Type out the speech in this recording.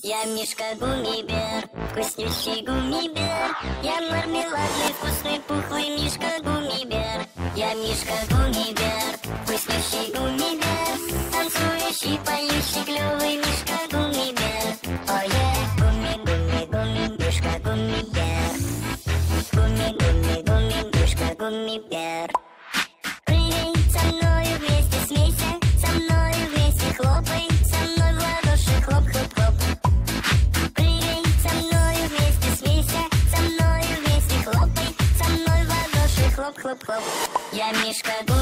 Я Мишка Гуммибер, вкуснющий гуммибер. Я мармеладный, вкусный, пухлый Мишка Гуммибер. Я Мишка Гуммибер, вкуснющий гуммибер. Танцующий, поющий, клёвый Мишка Гуммибер. Ое, гумми, гумми, гумми, Мишка Гуммибер. Гумми, гумми, гумми, Мишка Гуммибер. Прыгай со мною вместе, смейся, со мною вместе хлопай, со мной в ладоши хлоп-хлоп-хлоп. Прыгай со мною вместе, смейся, со мною вместе хлопай, со мной в ладоши хлоп-хлоп-хлоп. Я Мишка Гуммибер.